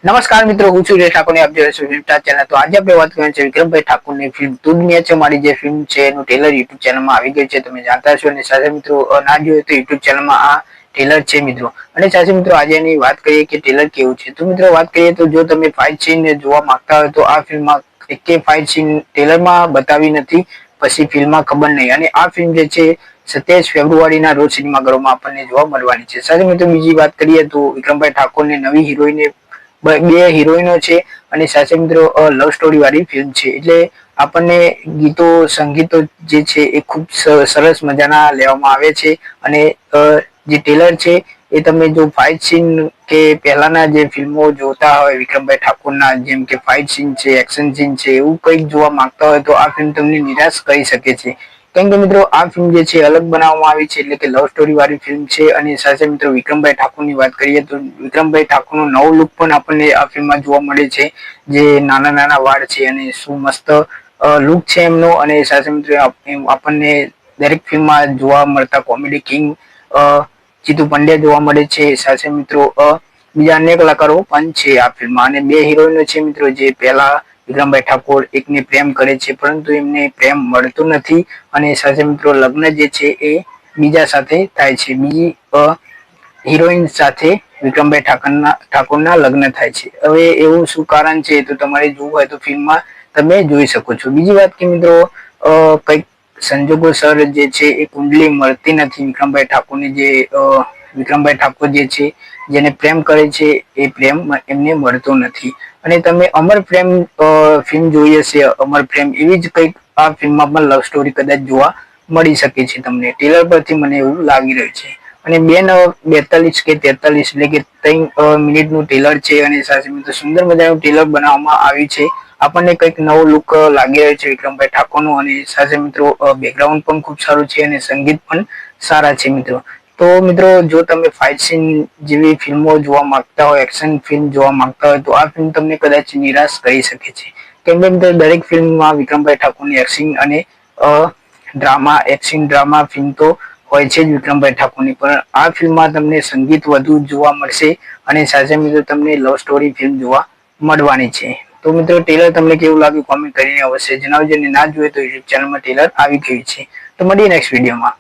નમસ્કાર મિત્રો, હું છું રેશ ઠાકોર. આપ જોઈ રહ્યા છો ફિલ્મ સ્ટાર ચેનલ. તો આજે આપણે વાત કરવાની છે વિક્રમભાઈ ઠાકોરની ફિલ્મ તું દુનિયા છે મારી જે ફિલ્મ છે એનું ટ્રેલર યુટ્યુબ ચેનલમાં આવી ગયું છે. તમે જાણતા છો અને સાથે મિત્રો ના જોયું તો યુટ્યુબ ચેનલમાં આ ટ્રેલર છે મિત્રો. અને સાથે મિત્રો આજે એની વાત કરીએ કે ટ્રેલર કેવું છે. તો મિત્રો વાત કરીએ તો જો તમે ફાઇટ સીન જોવા માંગતા હોય તો આ ફિલ્મમાં એક ફાઇટ સીન ટ્રેલરમાં બતાવી નથી, પછી ફિલ્મમાં ખબર નહીં. અને આ ફિલ્મ જે છે 27 ફેબ્રુઆરીના રોજ સિનેમાઘરોમાં આપણને જોવા મળવાની છે. સાથે મિત્રો બીજી વાત કરીએ તો વિક્રમભાઈ ઠાકોરની નવી હિરોઈન બે હિરોઈનો છે અને સાથે મિત્રો લવ સ્ટોરી વાળી ફિલ્મ છે. એટલે આપણને ગીતો સંગીતો જે છે એ ખૂબ સરસ મજાના લેવામાં આવે છે. અને જે ટ્રેલર છે એ તમે જો ફાઇટ સીન કે પહેલાના જે ફિલ્મો જોતા હોય વિક્રમભાઈ ઠાકોરના, જેમ કે ફાઇટ સીન છે, એક્શન સીન છે, એવું કંઈક જોવા માંગતા હોય તો આ ફિલ્મ તમને નિરાશ કરી શકે છે. કેમ કે મિત્રો આ ફિલ્મ જે છે અલગ બનાવવામાં આવી છે, એટલે કે લવ સ્ટોરી વાળી ફિલ્મ છે. અને સાથે મિત્રો વિક્રમભાઈ ઠાકોરની વાત કરીએ તો વિક્રમભાઈ ઠાકોરનો નવો લુક પણ આપણને આ ફિલ્મમાં જોવા મળે છે. જે નાના નાના વાળ છે અને શું મસ્ત લુક છે એમનો. અને સાથે મિત્રો આપણને દરેક ફિલ્મમાં જોવા મળતા કોમેડી કિંગ જીતુ પંડ્યા જોવા મળે છે. સાથે મિત્રો બીજા અન્ય કલાકારો પણ છે આ ફિલ્મમાં. અને બે હિરોઈનો છે મિત્રો, જે પહેલા વિક્રમભાઈ ઠાકોર એકને પ્રેમ કરે છે પરંતુ એમને પ્રેમ મળતો નથી. અને સાથે મિત્રો લગ્ન જે છે એ બીજા સાથે થાય છે, બીજી હિરોઈન સાથે વિક્રમભાઈ ઠાકોરના લગ્ન થાય છે. હવે એવું શું કારણ છે તો તમારે જોવું હોય તો ફિલ્મમાં તમે જોઈ શકો છો. બીજી વાત કે મિત્રો કઈક સંજોગો સર જે છે એ કુંડલી મળતી નથી વિક્રમભાઈ ઠાકોરની. જે વિક્રમભાઈ ઠાકોર જે છે જેને પ્રેમ કરે છે એ પ્રેમ એમને મળતો નથી. અને તમે અમર પ્રેમ ફિલ્મ જોઈ હશે, અમર પ્રેમ, એવી જ કંઈક આ ફિલ્મમાં પણ લવ સ્ટોરી કદાચ જોવા મળી શકે છે તમને. ટ્રેલર પરથી મને એવું લાગી રહ્યું છે. અને 2:42 કે 43 એટલે કે 3 મિનિટનું ટ્રેલર છે. અને સાથે મિત્રો સુંદર મજાનું ટ્રેલર બનાવવામાં આવ્યું છે. આપણને કંઈક નવો લુક લાગી રહ્યો છે વિક્રમભાઈ ઠાકોરનો. અને સાથે મિત્રો બેકગ્રાઉન્ડ પણ ખૂબ સારું છે અને સંગીત પણ સારા છે મિત્રો. તો મિત્રો જો તમે ફાઇટ સીન જેવી ફિલ્મો જોવા માંગતા હોય, એક્શન ફિલ્મ જોવા માંગતા હોય તો આ ફિલ્મ તમને કદાચ નિરાશ કરી શકે છે. કેમ કે મિત્રો દરેક ફિલ્મમાં વિક્રમભાઈ ઠાકોરની એક્શન અને એક્શન ડ્રામા ફિલ્મ તો હોય છે જ વિક્રમભાઈ ઠાકોરની. પણ આ ફિલ્મમાં તમને સંગીત વધુ જોવા મળશે અને સાથે મિત્રો તમને લવ સ્ટોરી ફિલ્મ જોવા મળવાની છે. તો મિત્રો ટ્રેલર તમને કેવું લાગ્યું કોમેન્ટ કરીને અવશ્ય જણાવજો. અને ના જોઈએ તો યુટ્યુબ ચેનલમાં ટ્રેલર આવી ગયું છે. તો મળીએ નેક્સ્ટ વિડીયોમાં.